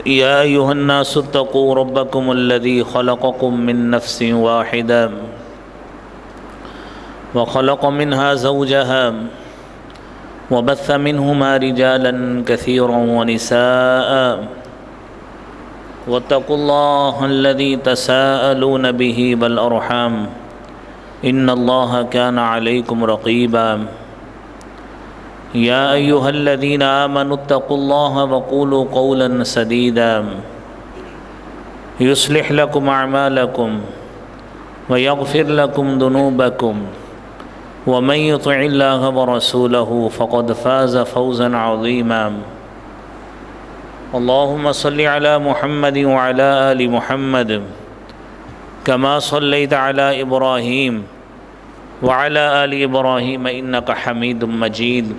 يا أيها الناس اتقوا ربكم الذي خلقكم من نفس واحدة وخلق منها زوجها وبث منهما رجالا كثيرا ونساء واتقوا الله الذي تساءلون به والأرحام إن الله كان عليكم رقيبا يا أيها الذين آمنوا اتقوا الله وقولوا قولا سديدا يصلح لكم أعمالكم ويغفر لكم ذنوبكم ومن يطع الله ورسوله فقد فاز فوزا عظيما اللهم صل على محمد وعلى آل محمد كما صليت على إبراهيم وعلى آل إبراهيم إنك حميد مجيد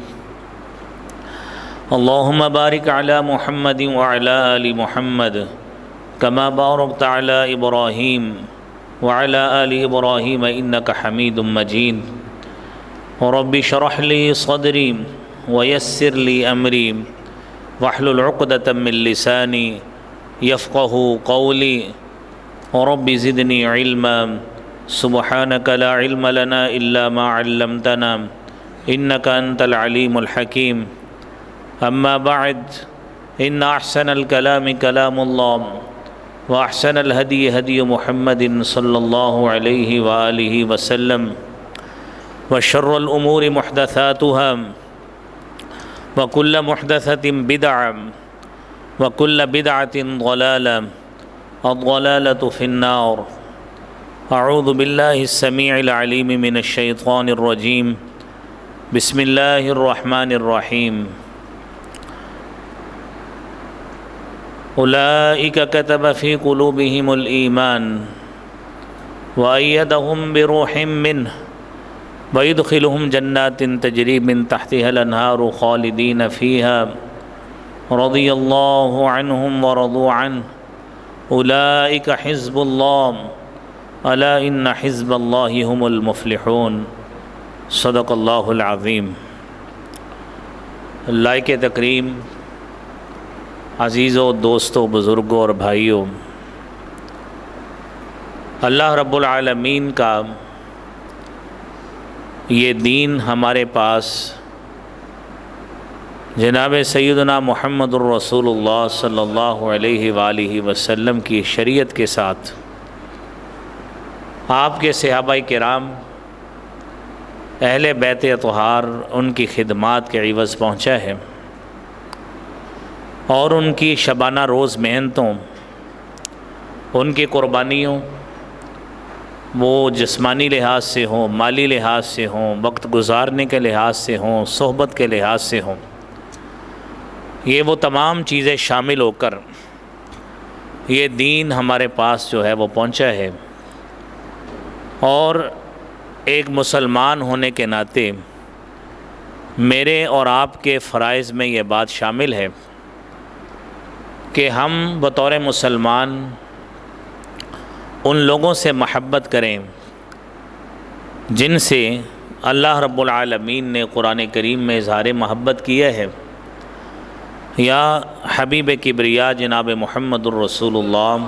اللهم بارك على محمد وعلى آل محمد كما باركت على إبراهيم وعلى آل إبراهيم إنك حميد مجيد رب اشرح لي صدري ويسر لي أمري واحلل عقدة من لساني يفقه قولي رب زدني علما سبحانك لا علم لنا إلا ما علمتنا إنك أنت العليم الحكيم أما بعد إن أحسن الكلام كلام الله وأحسن الهدي هدي محمد صلى الله عليه وآله وسلم وشر الأمور محدثاتها وكل محدثة بدعة وكل بدعة ضلالة الضلالة في النار أعوذ بالله السميع العليم من الشيطان الرجيم بسم الله الرحمن الرحيم أولئك كتب في قلوبهم الإيمان وأيدهم بروح منه ويدخلهم جنات تجري من تحتها الأنهار خالدين فيها رضي الله عنهم ورضوا عنه أولئك حزب الله ألا إن حزب الله هم المفلحون صدق اللہ العظیم۔ لائق تکریم عزیزوں، دوستوں، بزرگوں اور بھائیوں، اللہ رب العالمین کا یہ دین ہمارے پاس جناب سیدنا محمد الرسول اللہ صلی اللہ علیہ وآلہ وسلم کی شریعت کے ساتھ آپ کے صحابہ کرام اہل بیت اطہار ان کی خدمات کے عوض پہنچا ہے، اور ان کی شبانہ روز محنتوں، ان کی قربانیوں، وہ جسمانی لحاظ سے ہوں، مالی لحاظ سے ہوں، وقت گزارنے کے لحاظ سے ہوں، صحبت کے لحاظ سے ہوں، یہ وہ تمام چیزیں شامل ہو کر یہ دین ہمارے پاس جو ہے وہ پہنچا ہے۔ اور ایک مسلمان ہونے کے ناطے میرے اور آپ کے فرائض میں یہ بات شامل ہے کہ ہم بطور مسلمان ان لوگوں سے محبت کریں جن سے اللہ رب العالمین نے قرآن کریم میں اظہار محبت کیا ہے، یا حبیب کبریا جناب محمد الرسول اللہ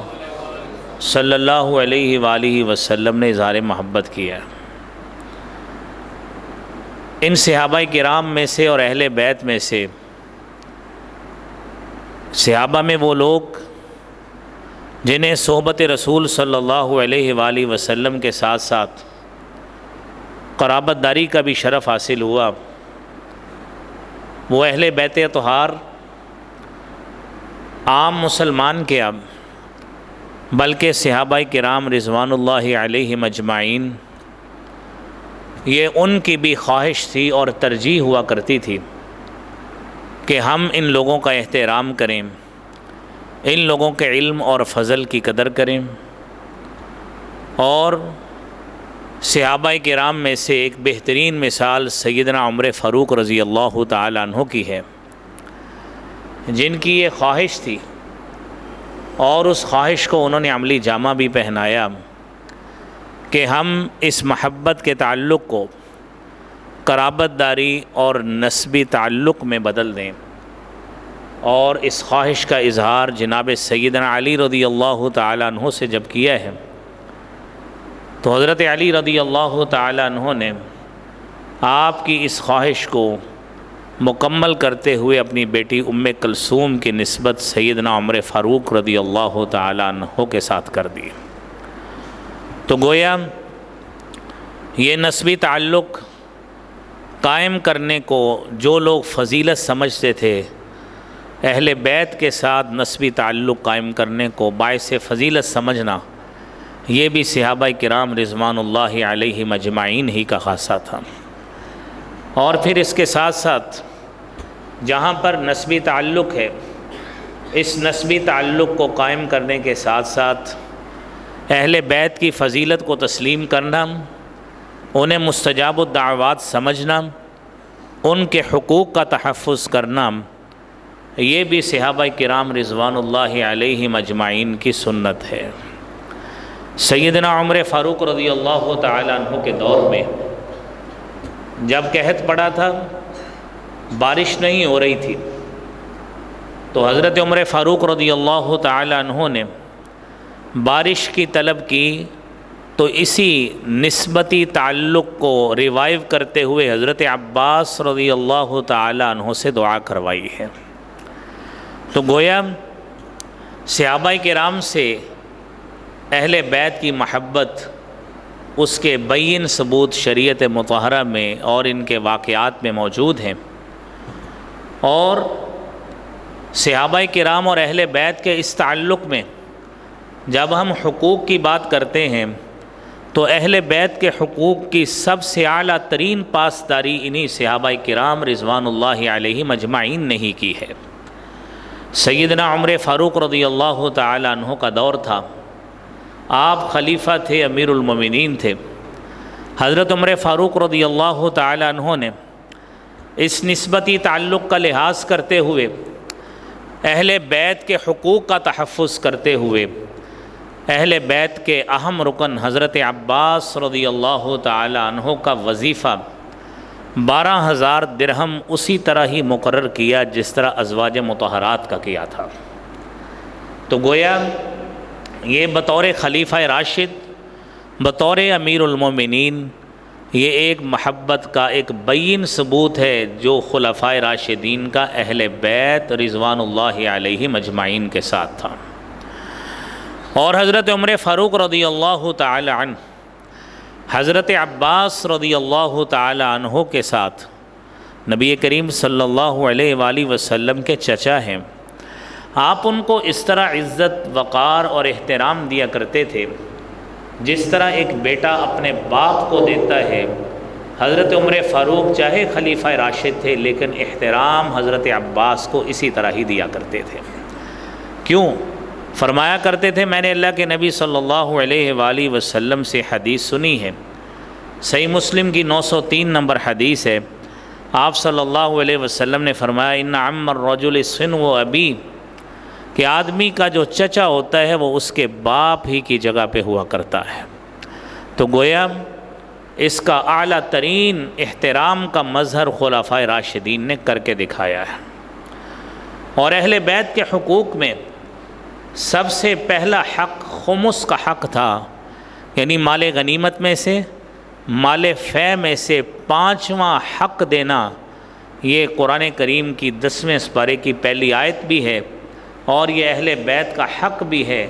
صلی اللہ علیہ وآلہ وسلم نے اظہار محبت کیا ہے۔ ان صحابہ کرام میں سے اور اہل بیت میں سے صحابہ میں وہ لوگ جنہیں صحبت رسول صلی اللہ علیہ وآلہ وسلم کے ساتھ ساتھ قرابت داری کا بھی شرف حاصل ہوا، وہ اہل بیت اطہار عام مسلمان کے اب بلکہ صحابہ کرام رضوان اللہ علیہم اجمعین یہ ان کی بھی خواہش تھی اور ترجیح ہوا کرتی تھی کہ ہم ان لوگوں کا احترام کریں، ان لوگوں کے علم اور فضل کی قدر کریں۔ اور صحابہ کرام میں سے ایک بہترین مثال سیدنا عمر فاروق رضی اللہ تعالی عنہ کی ہے، جن کی یہ خواہش تھی اور اس خواہش کو انہوں نے عملی جامہ بھی پہنایا کہ ہم اس محبت کے تعلق کو قرابت داری اور نسبی تعلق میں بدل دیں۔ اور اس خواہش کا اظہار جناب سیدنا علی رضی اللہ تعالیٰ عنہ سے جب کیا ہے تو حضرت علی رضی اللہ تعالیٰ عنہ نے آپ کی اس خواہش کو مکمل کرتے ہوئے اپنی بیٹی ام کلثوم کی نسبت سیدنا عمر فاروق رضی اللہ تعالیٰ عنہ کے ساتھ کر دی۔ تو گویا یہ نسبی تعلق قائم کرنے کو جو لوگ فضیلت سمجھتے تھے، اہل بیت کے ساتھ نسبی تعلق قائم کرنے کو باعث فضیلت سمجھنا، یہ بھی صحابہ کرام رضوان اللہ علیہم اجمعین ہی کا خاصہ تھا۔ اور پھر اس کے ساتھ ساتھ جہاں پر نسبی تعلق ہے، اس نسبی تعلق کو قائم کرنے کے ساتھ ساتھ اہل بیت کی فضیلت کو تسلیم کرنا، انہیں مستجاب الدعوات سمجھنا، ان کے حقوق کا تحفظ کرنا، یہ بھی صحابہ کرام رضوان اللہ علیہم اجمعین کی سنت ہے۔ سیدنا عمر فاروق رضی اللہ تعالیٰ عنہ کے دور میں جب قحط پڑا تھا، بارش نہیں ہو رہی تھی، تو حضرت عمر فاروق رضی اللہ تعالیٰ عنہ نے بارش کی طلب کی، تو اسی نسبتی تعلق کو ریوائیو کرتے ہوئے حضرت عباس رضی اللہ تعالیٰ عنہ سے دعا کروائی ہے۔ تو گویا صحابہ کرام سے اہل بیت کی محبت، اس کے بین ثبوت شریعت مطہرہ میں اور ان کے واقعات میں موجود ہیں، اور صحابہ کرام اور اہل بیت کے اس تعلق میں جب ہم حقوق کی بات کرتے ہیں تو اہل بیت کے حقوق کی سب سے اعلیٰ ترین پاسداری انہی صحابہ کرام رضوان اللہ علیہم اجمعین نے ہی کی ہے۔ سیدنا عمر فاروق رضی اللہ تعالیٰ عنہ کا دور تھا، آپ خلیفہ تھے، امیر المومنین تھے۔ حضرت عمر فاروق رضی اللہ تعالیٰ عنہ نے اس نسبتی تعلق کا لحاظ کرتے ہوئے، اہل بیت کے حقوق کا تحفظ کرتے ہوئے، اہل بیت کے اہم رکن حضرت عباس رضی اللہ تعالیٰ عنہ کا وظیفہ 12,000 درہم اسی طرح ہی مقرر کیا جس طرح ازواج مطہرات کا کیا تھا۔ تو گویا یہ بطور خلیفہ راشد، بطور امیر المومنین، یہ ایک محبت کا ایک بین ثبوت ہے جو خلفائے راشدین کا اہل بیت رضوان اللہ علیہم اجمعین کے ساتھ تھا۔ اور حضرت عمر فاروق رضی اللہ تعالی عنہ حضرت عباس رضی اللہ تعالی عنہ کے ساتھ نبی کریم صلی اللہ علیہ وآلہ وسلم کے چچا ہیں۔ آپ ان کو اس طرح عزت، وقار اور احترام دیا کرتے تھے جس طرح ایک بیٹا اپنے باپ کو دیتا ہے۔ حضرت عمر فاروق چاہے خلیفہ راشد تھے لیکن احترام حضرت عباس کو اسی طرح ہی دیا کرتے تھے۔ کیوں؟ فرمایا کرتے تھے، میں نے اللہ کے نبی صلی اللہ علیہ وآلہ وسلم سے حدیث سنی ہے، صحیح مسلم کی 903 نمبر حدیث ہے۔ آپ صلی اللہ علیہ وسلم نے فرمایا، ان عم الرجل صنو ابی، کہ آدمی کا جو چچا ہوتا ہے وہ اس کے باپ ہی کی جگہ پہ ہوا کرتا ہے۔ تو گویا اس کا اعلیٰ ترین احترام کا مظہر خلفائے راشدین نے کر کے دکھایا ہے۔ اور اہل بیت کے حقوق میں سب سے پہلا حق خمس کا حق تھا، یعنی مال غنیمت میں سے، مال فے میں سے 5واں حق دینا۔ یہ قرآن کریم کی 10ویں سپارے کی پہلی آیت بھی ہے اور یہ اہل بیت کا حق بھی ہے،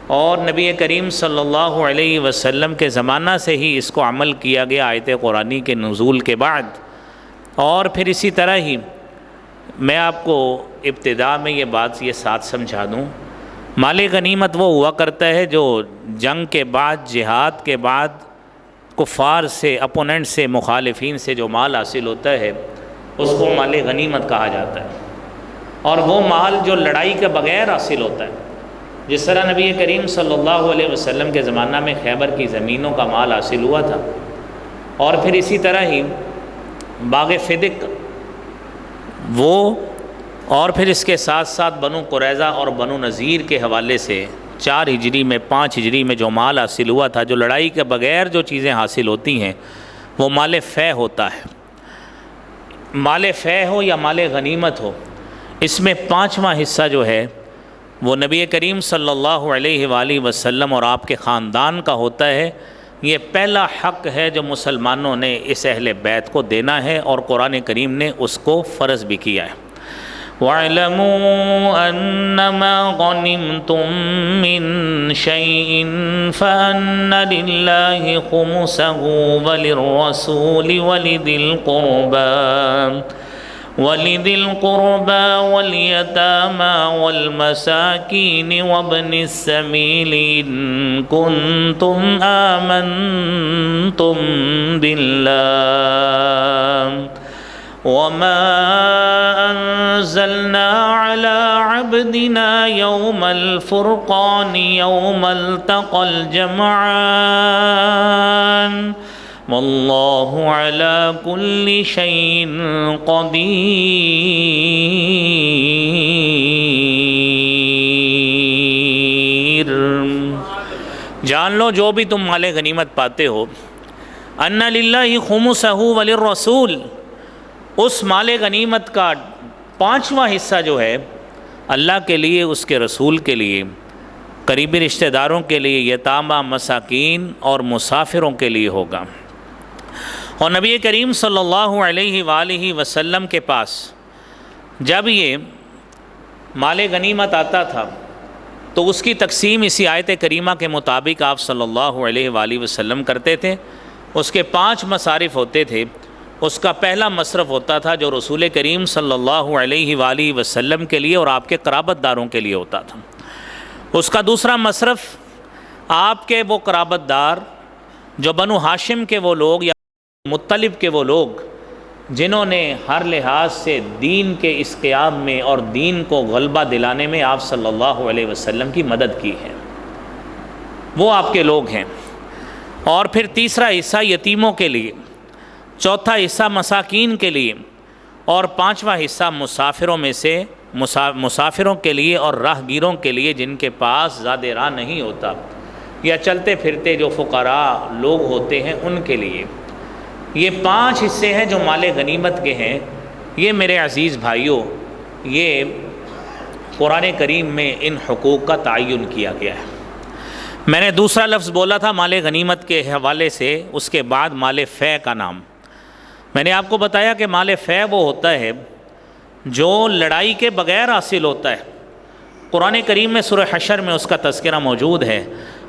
اور نبی کریم صلی اللہ علیہ وسلم کے زمانہ سے ہی اس کو عمل کیا گیا آیت قرآنی کے نزول کے بعد۔ اور پھر اسی طرح ہی میں آپ کو ابتدا میں یہ ساتھ سمجھا دوں، مال غنیمت وہ ہوا کرتا ہے جو جنگ کے بعد، جہاد کے بعد کفار سے، اپوننٹ سے، مخالفین سے جو مال حاصل ہوتا ہے اس کو مال غنیمت کہا جاتا ہے۔ اور وہ مال جو لڑائی کے بغیر حاصل ہوتا ہے، جس طرح نبی کریم صلی اللہ علیہ وسلم کے زمانہ میں خیبر کی زمینوں کا مال حاصل ہوا تھا، اور پھر اسی طرح ہی باغ فدق وہ، اور پھر اس کے ساتھ ساتھ بنو قریظہ اور بنو نذیر کے حوالے سے 4 ہجری میں 5 ہجری میں جو مال حاصل ہوا تھا، جو لڑائی کے بغیر جو چیزیں حاصل ہوتی ہیں وہ مال فے ہوتا ہے۔ مال فے ہو یا مال غنیمت ہو، اس میں پانچواں حصہ جو ہے وہ نبی کریم صلی اللہ علیہ وآلہ وسلم اور آپ کے خاندان کا ہوتا ہے۔ یہ پہلا حق ہے جو مسلمانوں نے اس اہل بیت کو دینا ہے، اور قرآن کریم نے اس کو فرض بھی کیا ہے۔ وَاعْلَمُوا أَنَّمَا غَنِمْتُم مِّن شَيْءٍ فَأَنَّ لِلَّهِ خُمُسَهُ وَلِلرَّسُولِ وَلِذِي الْقُرْبَى وَالْيَتَامَى وَالْمَسَاكِينِ وَابْنِ السَّبِيلِ إِن كُنتُمْ آمَنتُم بِاللَّهِ وَمَا أَنزَلْنَا عَلَى عَبْدِنَا يَوْمَ الْفُرْقَانِ يَوْمَ الْتَقَى الْجَمْعَانِ وَاللَّهُ عَلَى كُلِّ شَيْءٍ قدیر۔ جان لو جو بھی تم مال غنیمت پاتے ہو، ان للہ خمسہ وللرسول، اس مال غنیمت کا پانچواں حصہ جو ہے اللہ کے لیے، اس کے رسول کے لیے، قریبی رشتہ داروں کے لیے، یتامہ، مساکین اور مسافروں کے لیے ہوگا۔ اور نبی کریم صلی اللہ علیہ وآلہ وسلم کے پاس جب یہ مال غنیمت آتا تھا تو اس کی تقسیم اسی آیت کریمہ کے مطابق آپ صلی اللہ علیہ وآلہ وسلم کرتے تھے۔ اس کے 5 مصارف ہوتے تھے۔ اس کا پہلا مصرف ہوتا تھا جو رسول کریم صلی اللہ علیہ وآلہ وسلم کے لیے اور آپ کے قرابت داروں کے لیے ہوتا تھا۔ اس کا دوسرا مصرف آپ کے وہ قرابت دار جو بنو ہاشم کے وہ لوگ یا مطلب کے وہ لوگ جنہوں نے ہر لحاظ سے دین کے اس قیام میں اور دین کو غلبہ دلانے میں آپ صلی اللہ علیہ وسلم کی مدد کی ہے، وہ آپ کے لوگ ہیں۔ اور پھر تیسرا حصہ یتیموں کے لیے، چوتھا حصہ مساکین کے لیے، اور پانچواں حصہ مسافروں میں سے مسافروں کے لیے اور راہ گیروں کے لیے جن کے پاس زیادہ راہ نہیں ہوتا یا چلتے پھرتے جو فقراء لوگ ہوتے ہیں ان کے لیے۔ یہ 5 حصے ہیں جو مال غنیمت کے ہیں۔ یہ میرے عزیز بھائیوں، یہ قرآن کریم میں ان حقوق کا تعین کیا گیا ہے۔ میں نے دوسرا لفظ بولا تھا مال غنیمت کے حوالے سے، اس کے بعد مال فے کا نام۔ میں نے آپ کو بتایا کہ مال فے وہ ہوتا ہے جو لڑائی کے بغیر حاصل ہوتا ہے۔ قرآن کریم میں سورہ حشر میں اس کا تذکرہ موجود ہے۔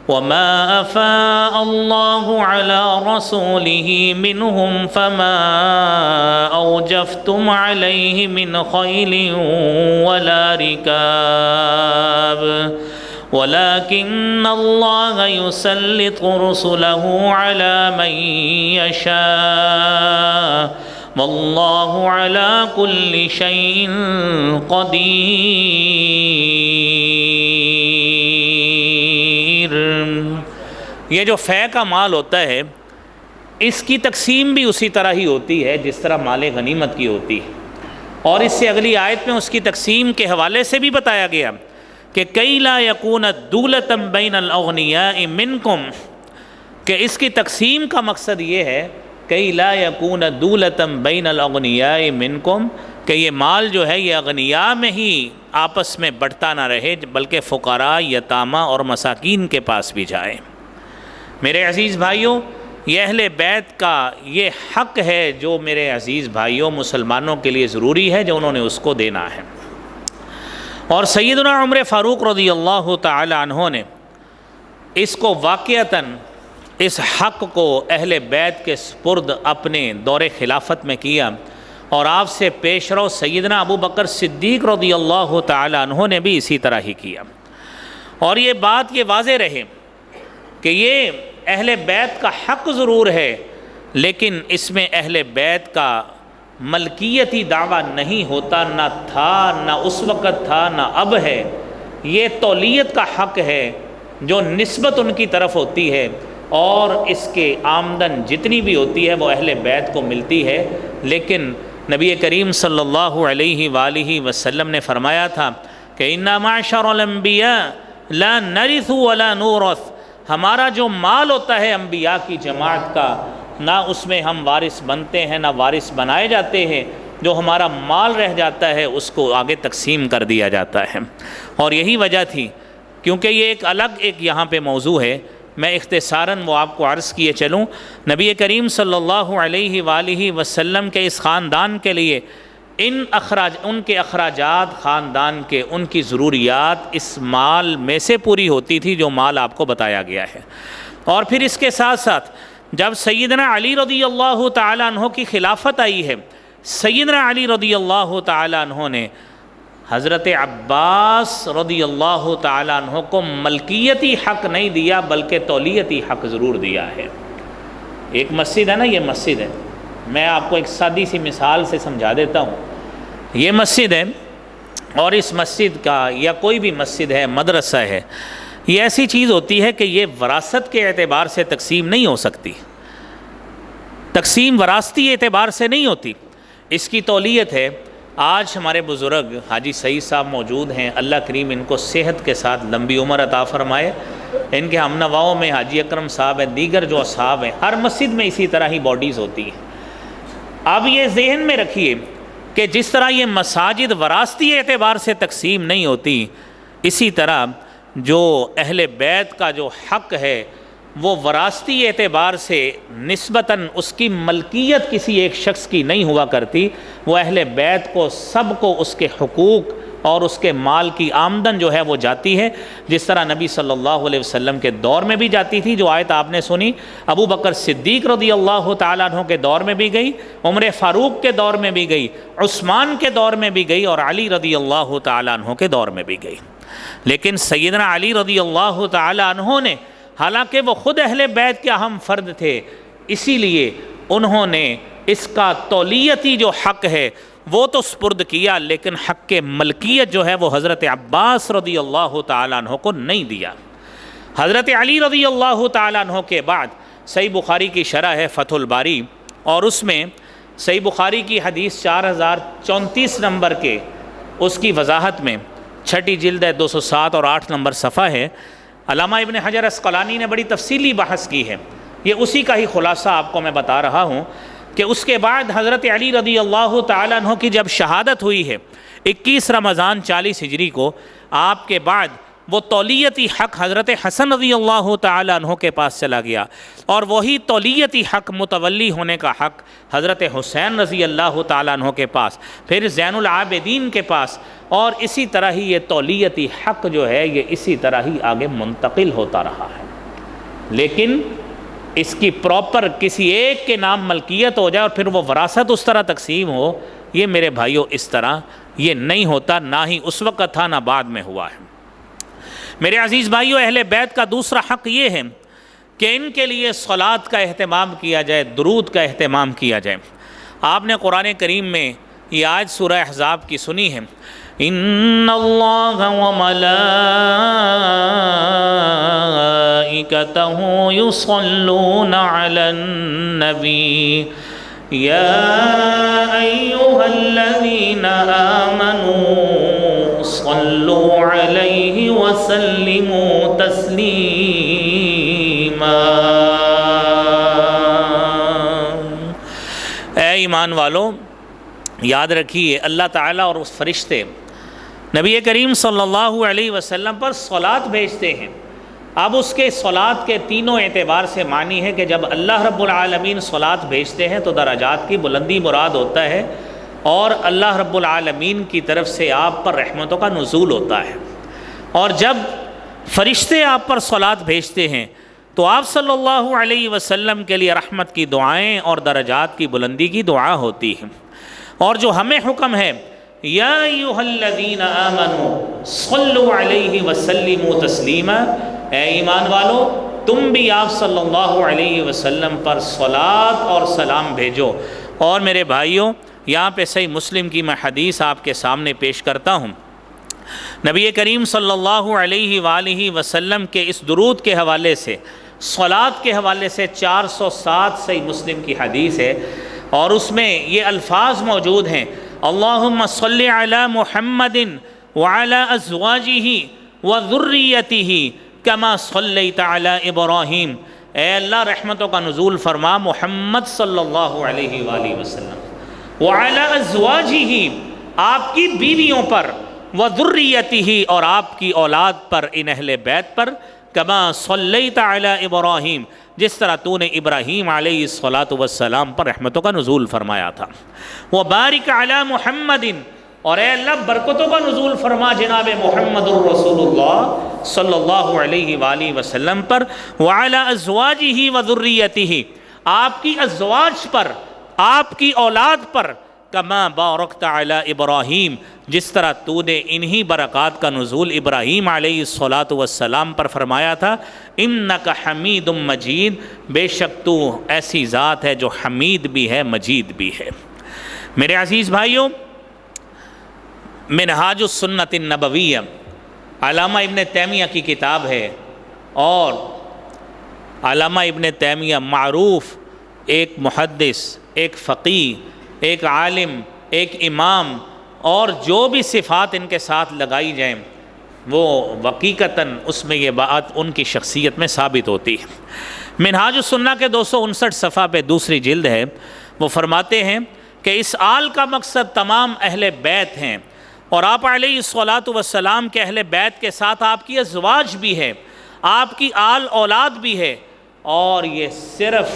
وَمَا أَفَاءَ اللَّهُ عَلَى رَسُولِهِ مِنْهُمْ فَمَا أَوْجَفْتُمْ عَلَيْهِ مِنْ خَيْلٍ وَلَا رِكَابٍ وَلَكِنَّ اللَّهَ يُسَلِّطُ رُسُلَهُ عَلَى مَن يَشَاءُ وَاللَّهُ عَلَى كُلِّ شَيْءٍ قدیر۔ یہ جو فے کا مال ہوتا ہے اس کی تقسیم بھی اسی طرح ہی ہوتی ہے جس طرح مال غنیمت کی ہوتی ہے، اور اس سے اگلی آیت میں اس کی تقسیم کے حوالے سے بھی بتایا گیا کہ کئی لا یکون دولۃ بین الاغنیاء منکم، کہ اس کی تقسیم کا مقصد یہ ہے کئی لا یکون دولۃ بین الاغنیاء منکم، کہ یہ مال جو ہے یہ اغنیاء میں ہی آپس میں بٹتا نہ رہے بلکہ فقراء، یتامہ اور مساکین کے پاس بھی جائے۔ میرے عزیز بھائیوں، یہ اہل بیت کا یہ حق ہے جو میرے عزیز بھائیوں مسلمانوں کے لیے ضروری ہے، جو انہوں نے اس کو دینا ہے۔ اور سیدنا عمر فاروق رضی اللہ تعالی عنہ نے اس کو واقعتاً اس حق کو اہل بیت کے سپرد اپنے دور خلافت میں کیا، اور آپ سے پیش رو سیدنا ابو بکر صدیق رضی اللہ تعالی عنہ نے بھی اسی طرح ہی کیا۔ اور یہ بات یہ واضح رہے کہ یہ اہل بیت کا حق ضرور ہے، لیکن اس میں اہل بیت کا ملکیتی دعویٰ نہیں ہوتا، نہ تھا، نہ اس وقت تھا، نہ اب ہے۔ یہ تولیت کا حق ہے جو نسبت ان کی طرف ہوتی ہے، اور اس کے آمدن جتنی بھی ہوتی ہے وہ اہل بیت کو ملتی ہے۔ لیکن نبی کریم صلی اللہ علیہ وآلہ وسلم نے فرمایا تھا کہ اِنَّا مَعْشَرَ الْأَنْبِيَاءِ لَا نَرِثُ وَلَا نُورَثُ، ہمارا جو مال ہوتا ہے انبیاء کی جماعت کا، نہ اس میں ہم وارث بنتے ہیں نہ وارث بنائے جاتے ہیں، جو ہمارا مال رہ جاتا ہے اس کو آگے تقسیم کر دیا جاتا ہے۔ اور یہی وجہ تھی، کیونکہ یہ ایک الگ یہاں پہ موضوع ہے، میں اختصاراً وہ آپ کو عرض کیے چلوں۔ نبی کریم صلی اللہ علیہ وآلہ وسلم کے اس خاندان کے لیے ان کے اخراجات خاندان کے، ان کی ضروریات اس مال میں سے پوری ہوتی تھی جو مال آپ کو بتایا گیا ہے۔ اور پھر اس کے ساتھ ساتھ جب سیدنا علی رضی اللہ تعالیٰ عنہ کی خلافت آئی ہے، سیدنا علی رضی اللہ تعالیٰ عنہ نے حضرت عباس رضی اللہ تعالیٰ عنہ کو ملکیتی حق نہیں دیا بلکہ تولیتی حق ضرور دیا ہے۔ ایک مسجد ہے نا، یہ مسجد ہے، میں آپ کو ایک سادی سی مثال سے سمجھا دیتا ہوں۔ یہ مسجد ہے، اور اس مسجد کا یا کوئی بھی مسجد ہے، مدرسہ ہے، یہ ایسی چیز ہوتی ہے کہ یہ وراثت کے اعتبار سے تقسیم نہیں ہو سکتی، تقسیم وراثتی اعتبار سے نہیں ہوتی، اس کی تولیت ہے۔ آج ہمارے بزرگ حاجی سعید صاحب موجود ہیں، اللہ کریم ان کو صحت کے ساتھ لمبی عمر عطا فرمائے۔ ان کے ہم نواؤں میں حاجی اکرم صاحب ہیں، دیگر جو اصحاب ہیں، ہر مسجد میں اسی طرح ہی باڈیز ہوتی ہیں۔ اب یہ ذہن میں رکھیے کہ جس طرح یہ مساجد وراثتی اعتبار سے تقسیم نہیں ہوتی، اسی طرح جو اہل بیت کا جو حق ہے وہ وراثتی اعتبار سے نسبتاً اس کی ملکیت کسی ایک شخص کی نہیں ہوا کرتی، وہ اہل بیت کو سب کو اس کے حقوق اور اس کے مال کی آمدن جو ہے وہ جاتی ہے، جس طرح نبی صلی اللہ علیہ وسلم کے دور میں بھی جاتی تھی، جو آیت آپ نے سنی، ابو بکر صدیق رضی اللہ تعالیٰ عنہ کے دور میں بھی گئی، عمر فاروق کے دور میں بھی گئی، عثمان کے دور میں بھی گئی، اور علی رضی اللہ تعالیٰ عنہ کے دور میں بھی گئی۔ لیکن سیدنا علی رضی اللہ تعالیٰ عنہ نے، حالانکہ وہ خود اہل بیت کے اہم فرد تھے، اسی لیے انہوں نے اس کا تولیتی جو حق ہے وہ تو سپرد کیا، لیکن حق کے ملکیت جو ہے وہ حضرت عباس رضی اللہ تعالیٰ عنہ کو نہیں دیا۔ حضرت علی رضی اللہ تعالیٰ عنہ کے بعد صحیح بخاری کی شرح ہے فتح الباری، اور اس میں صحیح بخاری کی حدیث 4034 نمبر کے اس کی وضاحت میں، چھٹی جلد ہے 207 اور 8 نمبر صفحہ ہے، علامہ ابن حجر اسقلانی نے بڑی تفصیلی بحث کی ہے۔ یہ اسی کا ہی خلاصہ آپ کو میں بتا رہا ہوں کہ اس کے بعد حضرت علی رضی اللہ تعالیٰ عنہ کی جب شہادت ہوئی ہے 21 رمضان 40 ہجری کو، آپ کے بعد وہ تولیتی حق حضرت حسن رضی اللہ تعالیٰ عنہ کے پاس چلا گیا، اور وہی تولیتی حق متولی ہونے کا حق حضرت حسین رضی اللہ تعالیٰ عنہ کے پاس، پھر زین العابدین کے پاس، اور اسی طرح ہی یہ تولیتی حق جو ہے یہ اسی طرح ہی آگے منتقل ہوتا رہا ہے۔ لیکن اس کی پراپر کسی ایک کے نام ملکیت ہو جائے اور پھر وہ وراثت اس طرح تقسیم ہو، یہ میرے بھائیوں اس طرح یہ نہیں ہوتا، نہ ہی اس وقت تھا نہ بعد میں ہوا ہے۔ میرے عزیز بھائیوں، اہل بیت کا دوسرا حق یہ ہے کہ ان کے لیے صلاۃ کا اہتمام کیا جائے، درود کا اہتمام کیا جائے۔ آپ نے قرآن کریم میں یہ آیت سورہ احزاب کی سنی ہے، ان اللہ وملائکتہ یصلون علی النبی یا ایہا الذین آمنوا صلوا علیہ وسلموا تسلیما۔ اے ایمان والو، یاد رکھیے اللہ تعالیٰ اور اس فرشتے نبی کریم صلی اللہ علیہ وسلم پر صلاۃ بھیجتے ہیں۔ اب اس کے صلاۃ کے تینوں اعتبار سے معنی ہے کہ جب اللہ رب العالمین صلاۃ بھیجتے ہیں تو درجات کی بلندی مراد ہوتا ہے، اور اللہ رب العالمین کی طرف سے آپ پر رحمتوں کا نزول ہوتا ہے۔ اور جب فرشتے آپ پر صلاۃ بھیجتے ہیں تو آپ صلی اللہ علیہ وسلم کے لیے رحمت کی دعائیں اور درجات کی بلندی کی دعا ہوتی ہے۔ اور جو ہمیں حکم ہے یا ایھا الذین آمنوا صلوا علیہ وسلموا تسلیما، اے ایمان والو تم بھی آپ صلی اللہ علیہ وسلم پر صلاۃ اور سلام بھیجو۔ اور میرے بھائیوں، یہاں پہ صحیح مسلم کی میں حدیث آپ کے سامنے پیش کرتا ہوں۔ نبی کریم صلی اللہ علیہ وآلہ وسلم کے اس درود کے حوالے سے، صلاۃ کے حوالے سے 407 صحیح مسلم کی حدیث ہے، اور اس میں یہ الفاظ موجود ہیں، اللہم صلی علی محمد وعلی ازواجہ وذریتہ کما صلیت علی ابراہیم۔ اے اللہ رحمتوں کا نزول فرما محمد صلی اللہ علیہ وآلہ وسلم وعلی ازواجہ آپ کی بیویوں پر، وذریتہ اور آپ کی اولاد پر، ان اہل بیت پر، کما صلیت علی ابراہیم جس طرح تو نے ابراہیم علیہ السلام پر رحمتوں کا نزول فرمایا تھا، وبارک علی محمد اور اے اللہ برکتوں کا نزول فرما جناب محمد الرسول اللہ صلی اللہ علیہ وآلہ وسلم پر، وعلی ازواجہ وذریتہ آپ کی ازواج پر، آپ کی اولاد پر، کما بارکت علی ابراہیم جس طرح تو نے انہی برکات کا نزول ابراہیم علیہ السلام پر فرمایا تھا، انک حمید مجید بے شک تو ایسی ذات ہے جو حمید بھی ہے مجید بھی ہے۔ میرے عزیز بھائیوں، منہاج السنت النبویہ علامہ ابن تیمیہ کی کتاب ہے، اور علامہ ابن تیمیہ معروف ایک محدث، ایک فقیہ، ایک عالم، ایک امام، اور جو بھی صفات ان کے ساتھ لگائی جائیں وہ حقیقتاً اس میں یہ بات ان کی شخصیت میں ثابت ہوتی ہے۔ منہاج السنہ کے 259 صفحہ پہ دوسری جلد ہے، وہ فرماتے ہیں کہ اس آل کا مقصد تمام اہل بیت ہیں، اور آپ علیہ السلام کے اہل بیت کے ساتھ آپ کی ازواج بھی ہے، آپ کی آل اولاد بھی ہے، اور یہ صرف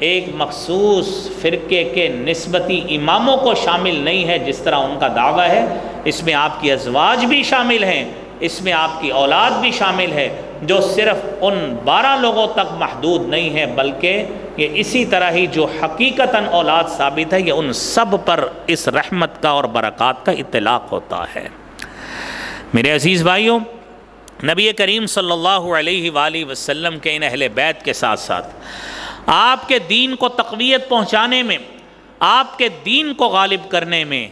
ایک مخصوص فرقے کے نسبتی اماموں کو شامل نہیں ہے جس طرح ان کا دعویٰ ہے، اس میں آپ کی ازواج بھی شامل ہیں، اس میں آپ کی اولاد بھی شامل ہے، جو صرف ان 12 لوگوں تک محدود نہیں ہے، بلکہ یہ اسی طرح ہی جو حقیقتاً اولاد ثابت ہے یہ ان سب پر اس رحمت کا اور برکات کا اطلاق ہوتا ہے۔ میرے عزیز بھائیوں، نبی کریم صلی اللہ علیہ وآلہ وسلم کے ان اہل بیت کے ساتھ ساتھ آپ کے دین کو تقویت پہنچانے میں، آپ کے دین کو غالب کرنے میں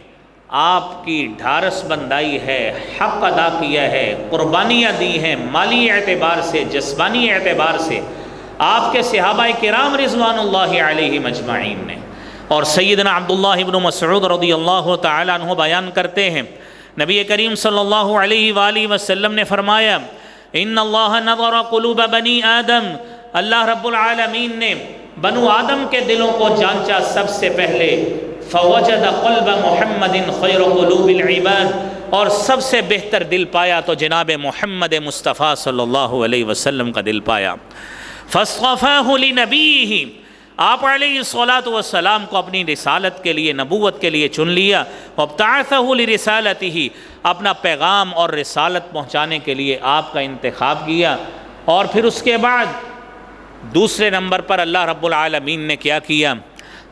آپ کی ڈھارس بندائی ہے، حق ادا کیا ہے، قربانیاں دی ہیں، مالی اعتبار سے، جسمانی اعتبار سے آپ کے صحابہ کرام رضوان اللہ علیہم اجمعین نے۔ اور سیدنا عبداللہ بن مسعود رضی اللہ تعالیٰ عنہ بیان کرتے ہیں، نبی کریم صلی اللہ علیہ وآلہ وسلم نے فرمایا، ان اللہ نظر قلوب بنی آدم، اللہ رب العالمین نے بنو آدم کے دلوں کو جانچا سب سے پہلے، فوجد قلب محمد خیر قلوب العباد، اور سب سے بہتر دل پایا تو جناب محمد مصطفیٰ صلی اللہ علیہ وسلم کا دل پایا، فاصطفاہ لنبیہ آپ علیہ السلام کو اپنی رسالت کے لیے، نبوت کے لیے چن لیا، وابتعثہ لرسالتہ اپنا پیغام اور رسالت پہنچانے کے لیے آپ کا انتخاب کیا، اور پھر اس کے بعد دوسرے نمبر پر اللہ رب العالمین نے کیا کیا،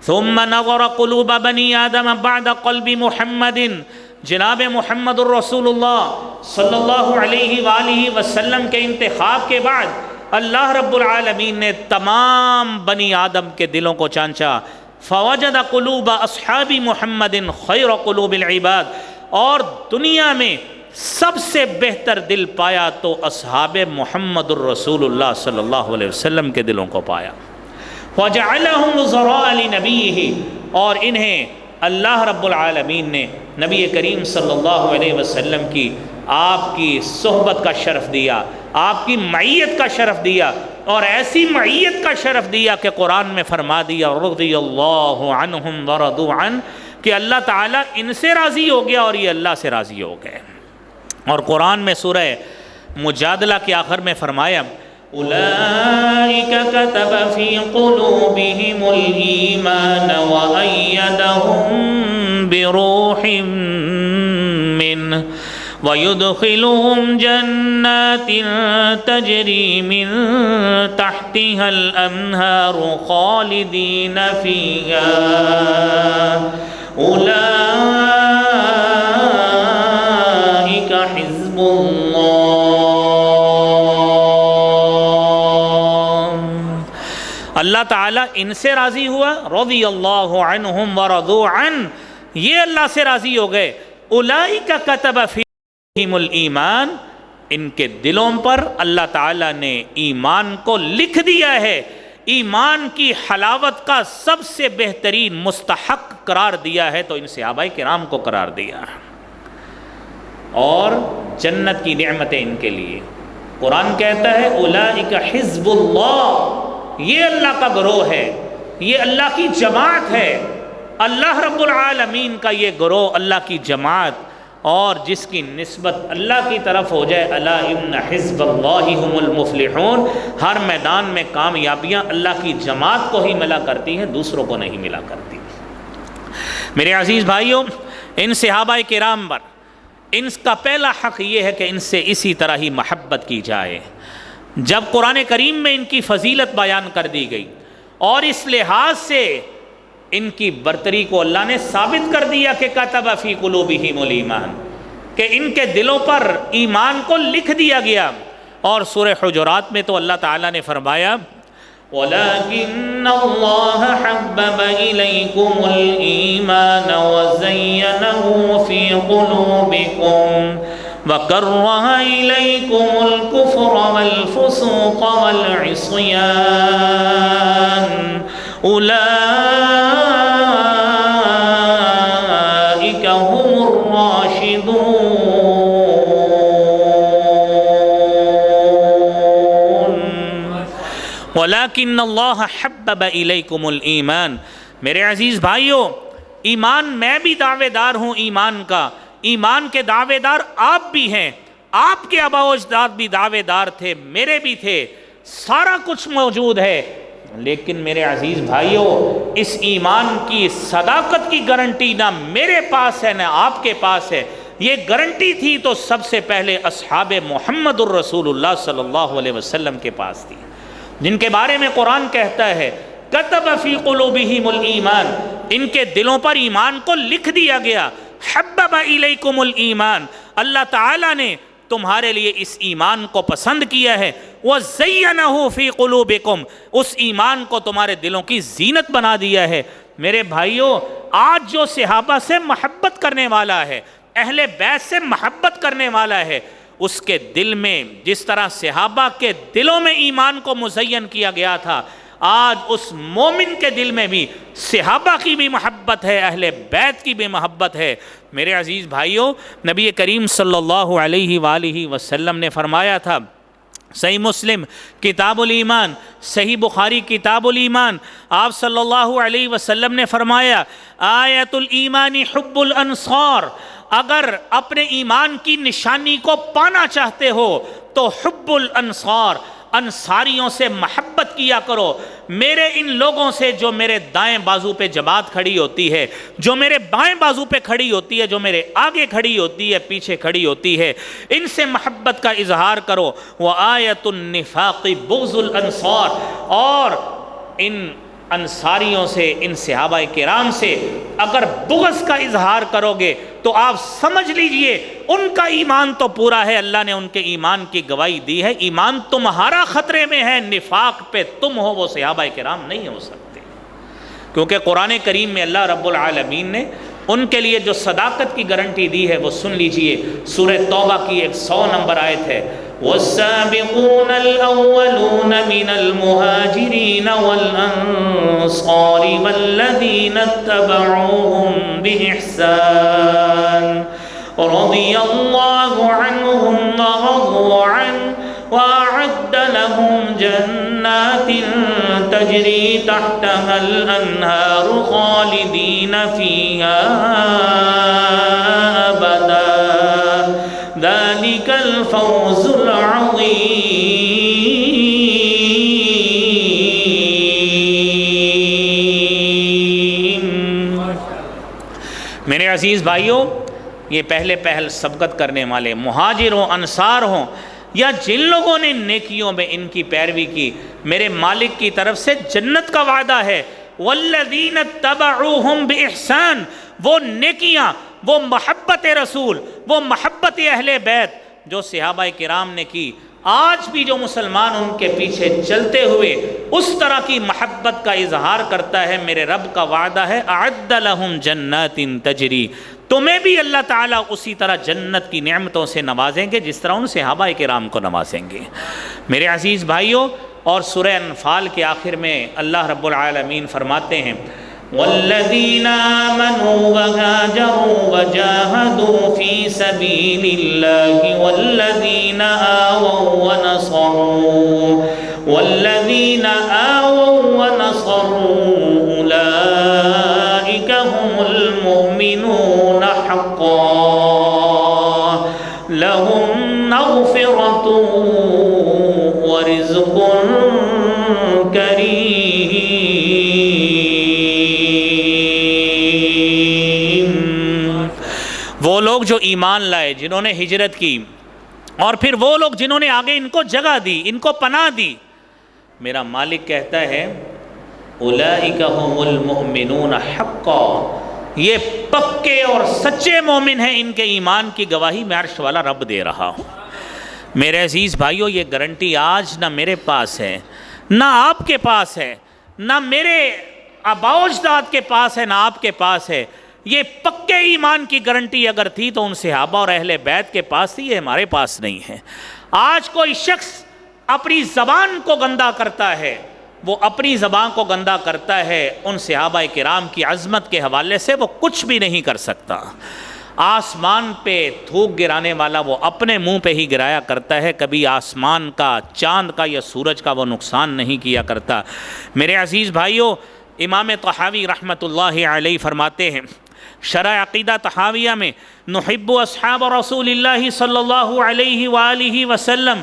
ثم نظر قلوب بنی آدم بعد قلب محمد، جناب محمد الرسول اللہ صلی اللہ علیہ وآلہ وسلم کے انتخاب کے بعد اللہ رب العالمین نے تمام بنی آدم کے دلوں کو چانچا، فوجد قلوب اصحاب محمد خیر قلوب العباد، اور دنیا میں سب سے بہتر دل پایا تو اصحاب محمد الرسول اللہ صلی اللہ علیہ وسلم کے دلوں کو پایا، وَجَعَلَهُمْ وُزَرَاءَ لِنَبِيِّهِ اور انہیں اللہ رب العالمین نے نبی کریم صلی اللہ علیہ وسلم کی آپ کی صحبت کا شرف دیا، آپ کی معیت کا شرف دیا، اور ایسی معیت کا شرف دیا کہ قرآن میں فرما دیا رضی اللہ عنہم ورضوا عنہ کہ اللہ تعالیٰ ان سے راضی ہو گیا اور یہ اللہ سے راضی ہو گئے۔ اور قرآن میں سورہ مجادلہ کے آخر میں فرمایا، اولئک کتب فی قلوبہم الایمان وأیدہم بروح منہ وَيُدْخِلُهُمْ جَنَّاتٍ تَجْرِي مِن تَحْتِهَا الْأَنْهَارُ خَالِدِينَ فِيهَا أُولَئِكَ حِزْبُ اللَّهِ۔ اللہ تعالیٰ ان سے راضی ہوا، رضی اللہ عنہم ورضوا عنہ، یہ اللہ سے راضی ہو گئے۔ اولئک کتب فیہم الایمان، ان کے دلوں پر اللہ تعالیٰ نے ایمان کو لکھ دیا ہے، ایمان کی حلاوت کا سب سے بہترین مستحق قرار دیا ہے تو ان صحابہ کرام کو قرار دیا ہے، اور جنت کی نعمتیں ان کے لیے۔ قرآن کہتا ہے اولئک حزب اللہ، یہ اللہ کا گروہ ہے، یہ اللہ کی جماعت ہے، اللہ رب العالمین کا یہ گروہ، اللہ کی جماعت، اور جس کی نسبت اللہ کی طرف ہو جائے، الا ان حزب اللہ هم المفلحون، ہر میدان میں کامیابیاں اللہ کی جماعت کو ہی ملا کرتی ہیں، دوسروں کو نہیں ملا کرتی۔ میرے عزیز بھائیوں، ان صحابہ کرام پر ان کا پہلا حق یہ ہے کہ ان سے اسی طرح ہی محبت کی جائے۔ جب قرآن کریم میں ان کی فضیلت بیان کر دی گئی اور اس لحاظ سے ان کی برتری کو اللہ نے ثابت کر دیا کہ کتب فی قلوبہم الایمان، کہ ان کے دلوں پر ایمان کو لکھ دیا گیا، اور سورہ حجرات میں تو اللہ تعالیٰ نے فرمایا وَلَكِنَّ اللَّهَ حَبَّبَ إِلَيْكُمُ الْإِيمَانَ وَزَيَّنَهُ فِي قُلُوبِكُمْ وَكَرَّهَ إِلَيْكُمُ الْكُفْرَ وَالْفُسُوقَ وَالْعِصْيَانَ أُولَئِكَ هُمُ الرَّاشِدُونَ۔ وَلَكِنَّ اللَّهَ حَبَّبَ إِلَيْكُمُ الْإِيمَانَ، میرے عزیز بھائیوں، ایمان میں بھی دعوے دار ہوں ایمان کا، ایمان کے دعوے دار آپ بھی ہیں، آپ کے آباء و اجداد بھی دعوے دار تھے، میرے بھی تھے، سارا کچھ موجود ہے، لیکن میرے عزیز بھائیوں، اس ایمان کی صداقت کی گارنٹی نہ میرے پاس ہے نہ آپ کے پاس ہے۔ یہ گارنٹی تھی تو سب سے پہلے اصحاب محمد الرسول اللہ صلی اللہ علیہ وسلم کے پاس تھی، جن کے بارے میں قرآن کہتا ہے کتب فی قلوبہم الایمان، ان کے دلوں پر ایمان کو لکھ دیا گیا۔ حبب الیکم الایمان، اللہ تعالیٰ نے تمہارے لیے اس ایمان کو پسند کیا ہے، وَزَيَّنَهُ فِي قُلُوبِكُمْ، اس ایمان کو تمہارے دلوں کی زینت بنا دیا ہے۔ میرے بھائیوں، آج جو صحابہ سے محبت کرنے والا ہے، اہل بیت سے محبت کرنے والا ہے، اس کے دل میں جس طرح صحابہ کے دلوں میں ایمان کو مزین کیا گیا تھا، آج اس مومن کے دل میں بھی صحابہ کی بھی محبت ہے، اہل بیت کی بھی محبت ہے۔ میرے عزیز بھائیوں، نبی کریم صلی اللہ علیہ وآلہ وسلم نے فرمایا تھا، صحیح مسلم کتاب الایمان، صحیح بخاری کتاب الایمان، آپ صلی اللہ علیہ وسلم نے فرمایا آیت الایمان حب الانصار، اگر اپنے ایمان کی نشانی کو پانا چاہتے ہو تو حب الانصار، انصاریوں سے محبت کیا کرو، میرے ان لوگوں سے جو میرے دائیں بازو پہ جماعت کھڑی ہوتی ہے، جو میرے بائیں بازو پہ کھڑی ہوتی ہے، جو میرے آگے کھڑی ہوتی ہے، پیچھے کھڑی ہوتی ہے، ان سے محبت کا اظہار کرو۔ وآیت النفاق بغض الانصار، اور ان انصاریوں سے، ان صحابہ کرام سے اگر بغض کا اظہار کرو گے تو آپ سمجھ لیجئے ان کا ایمان تو پورا ہے، اللہ نے ان کے ایمان کی گواہی دی ہے، ایمان تمہارا خطرے میں ہے، نفاق پہ تم ہو، وہ صحابہ کرام نہیں ہو سکتے، کیونکہ قرآن کریم میں اللہ رب العالمین نے ان کے لیے جو صداقت کی گارنٹی دی ہے وہ سن لیجئے، سورہ توبہ کی 100 نمبر آیت ہے، والسابقون الأولون من المهاجرين والأنصار والذين اتبعوهم بإحسان رضي الله عنهم ورضوا عنه وأعد لهم جنات تجري تحتها الأنهار خالدين فيها أبدا ذلك الفوز العظیم۔ میرے عزیز بھائیوں، یہ پہلے پہل سبقت کرنے والے مہاجر ہوں، انصار ہوں، یا جن لوگوں نے نیکیوں میں ان کی پیروی کی، میرے مالک کی طرف سے جنت کا وعدہ ہے۔ والذین اتبعوہم بإحسان، وہ نیکیاں، وہ محبت رسول، وہ محبت اہل بیت جو صحابہ کرام نے کی، آج بھی جو مسلمان ان کے پیچھے چلتے ہوئے اس طرح کی محبت کا اظہار کرتا ہے، میرے رب کا وعدہ ہے اعد لہم جنات تجری، تمہیں بھی اللہ تعالیٰ اسی طرح جنت کی نعمتوں سے نوازیں گے جس طرح ان صحابہ کرام کو نوازیں گے۔ میرے عزیز بھائیوں، اور سورہ انفال کے آخر میں اللہ رب العالمین فرماتے ہیں والذین آمنوا وهاجروا وجاهدوا في سبيل الله والذین آووا ونصروا أولئك ومغفرۃ ورزق کریم۔ وہ لوگ جو ایمان لائے، جنہوں نے ہجرت کی، اور پھر وہ لوگ جنہوں نے آگے ان کو جگہ دی، ان کو پناہ دی، میرا مالک کہتا ہے اولئک هم المؤمنون حقا، یہ پکے اور سچے مومن ہیں، ان کے ایمان کی گواہی میں عرش والا رب دے رہا ہوں۔ میرے عزیز بھائیو، یہ گارنٹی آج نہ میرے پاس ہے، نہ آپ کے پاس ہے، نہ میرے آباء و اجداد کے پاس ہے، نہ آپ کے پاس ہے۔ یہ پکے ایمان کی گارنٹی اگر تھی تو ان صحابہ اور اہل بیت کے پاس تھی، یہ ہمارے پاس نہیں ہے۔ آج کوئی شخص اپنی زبان کو گندا کرتا ہے، وہ اپنی زبان کو گندا کرتا ہے، ان صحابہ کرام کی عظمت کے حوالے سے وہ کچھ بھی نہیں کر سکتا۔ آسمان پہ تھوک گرانے والا وہ اپنے منہ پہ ہی گرایا کرتا ہے، کبھی آسمان کا، چاند کا یا سورج کا وہ نقصان نہیں کیا کرتا۔ میرے عزیز بھائیو، امام طحاوی رحمۃ اللہ علیہ فرماتے ہیں شرح عقیدہ طحاویہ میں، نحب اصحاب رسول اللہ صلی اللہ علیہ وآلہ وسلم،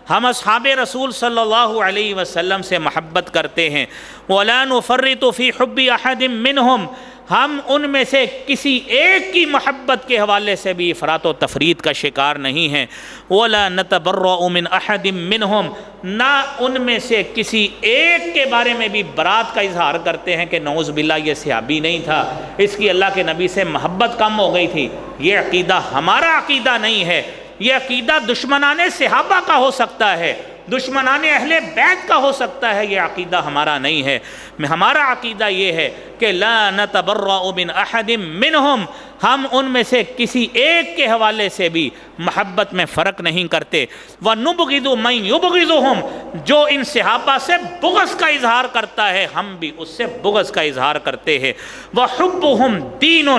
ہم اصحاب رسول صلی اللہ علیہ وسلم سے محبت کرتے ہیں، وَلَا نُفَرِّطُ فِي حُبِّ أَحَدٍ مِّنْهُمْ، ہم ان میں سے کسی ایک کی محبت کے حوالے سے بھی افراط و تفریط کا شکار نہیں ہیں، وَلَا نَتَبَرَّأُ مِنْ أَحَدٍ مِّنْهُمْ، نہ ان میں سے کسی ایک کے بارے میں بھی برات کا اظہار کرتے ہیں کہ نعوذ باللہ یہ صحابی نہیں تھا، اس کی اللہ کے نبی سے محبت کم ہو گئی تھی۔ یہ عقیدہ ہمارا عقیدہ نہیں ہے، یہ عقیدہ دشمنان صحابہ کا ہو سکتا ہے، دشمنان اہل بیت کا ہو سکتا ہے، یہ عقیدہ ہمارا نہیں ہے۔ ہمارا عقیدہ یہ ہے کہ لا نتبرأ من احد منہم، ہم ان میں سے کسی ایک کے حوالے سے بھی محبت میں فرق نہیں کرتے۔ وَنُبْغِضُ مَن يُبْغِضُهُمْ، جو ان صحابہ سے بغض کا اظہار کرتا ہے ہم بھی اس سے بغض کا اظہار کرتے ہیں۔ وَحُبُّهُمْ دِینٌ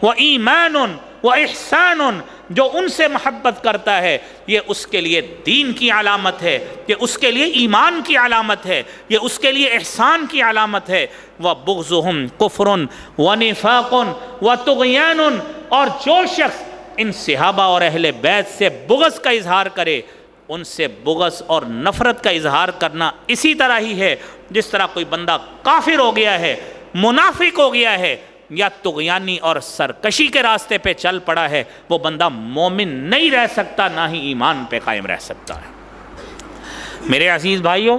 وَإِیمَانٌ وَإِحْسَانٌ، جو ان سے محبت کرتا ہے یہ اس کے لیے دین کی علامت ہے، یہ اس کے لیے ایمان کی علامت ہے، یہ اس کے لیے احسان کی علامت ہے۔ وَبُغْضُهُمْ كُفْرٌ وَنِفَاقٌ وَطُغْيَانٌ، اور جو شخص ان صحابہ اور اہل بیت سے بغض کا اظہار کرے، ان سے بغض اور نفرت کا اظہار کرنا اسی طرح ہی ہے جس طرح کوئی بندہ کافر ہو گیا ہے، منافق ہو گیا ہے، یا طغیانی اور سرکشی کے راستے پہ چل پڑا ہے، وہ بندہ مومن نہیں رہ سکتا، نہ ہی ایمان پہ قائم رہ سکتا ہے۔ میرے عزیز بھائیوں،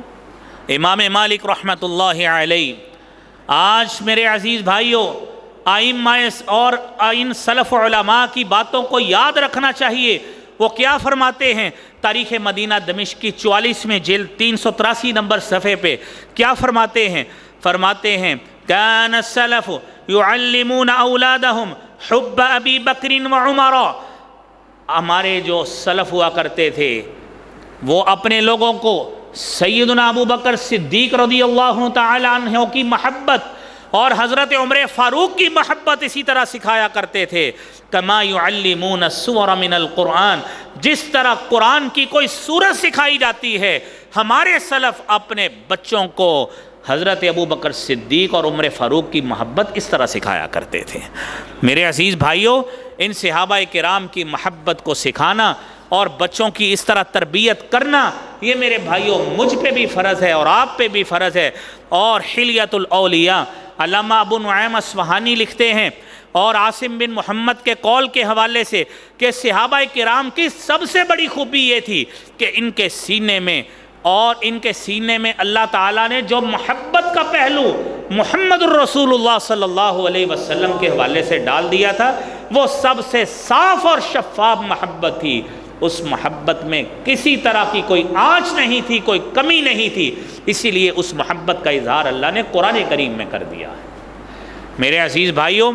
امام مالک رحمۃ اللہ علیہ، آج میرے عزیز بھائیوں ائمہ اور ان سلف علماء کی باتوں کو یاد رکھنا چاہیے۔ وہ کیا فرماتے ہیں تاریخ مدینہ دمشق کی 44 جلد 383 نمبر صفحے پہ کیا فرماتے ہیں؟ فرماتے ہیں كان السلف يعلمون اولادهم حب ابی بکر وعمر، ہمارے جو سلف ہوا کرتے تھے وہ اپنے لوگوں کو سیدنا ابو بکر صدیق رضی اللہ تعالی عنہ کی محبت اور حضرت عمر فاروق کی محبت اسی طرح سکھایا کرتے تھے۔ کما یعلمون السور من القرآن، جس طرح قرآن کی کوئی سورت سکھائی جاتی ہے، ہمارے سلف اپنے بچوں کو حضرت ابو بکر صدیق اور عمر فاروق کی محبت اس طرح سکھایا کرتے تھے۔ میرے عزیز بھائیوں، ان صحابہ کرام کی محبت کو سکھانا اور بچوں کی اس طرح تربیت کرنا، یہ میرے بھائیوں مجھ پہ بھی فرض ہے اور آپ پہ بھی فرض ہے۔ اور حلیۃ الاولیاء، علامہ ابو نعیم اصفہانی لکھتے ہیں، اور عاصم بن محمد کے قول کے حوالے سے کہ صحابہ کرام کی سب سے بڑی خوبی یہ تھی کہ ان کے سینے میں اللہ تعالیٰ نے جو محبت کا پہلو محمد الرسول اللہ صلی اللہ علیہ وسلم کے حوالے سے ڈال دیا تھا، وہ سب سے صاف اور شفاف محبت تھی۔ اس محبت میں کسی طرح کی کوئی آنچ نہیں تھی، کوئی کمی نہیں تھی، اسی لیے اس محبت کا اظہار اللہ نے قرآن کریم میں کر دیا ہے۔ میرے عزیز بھائیوں،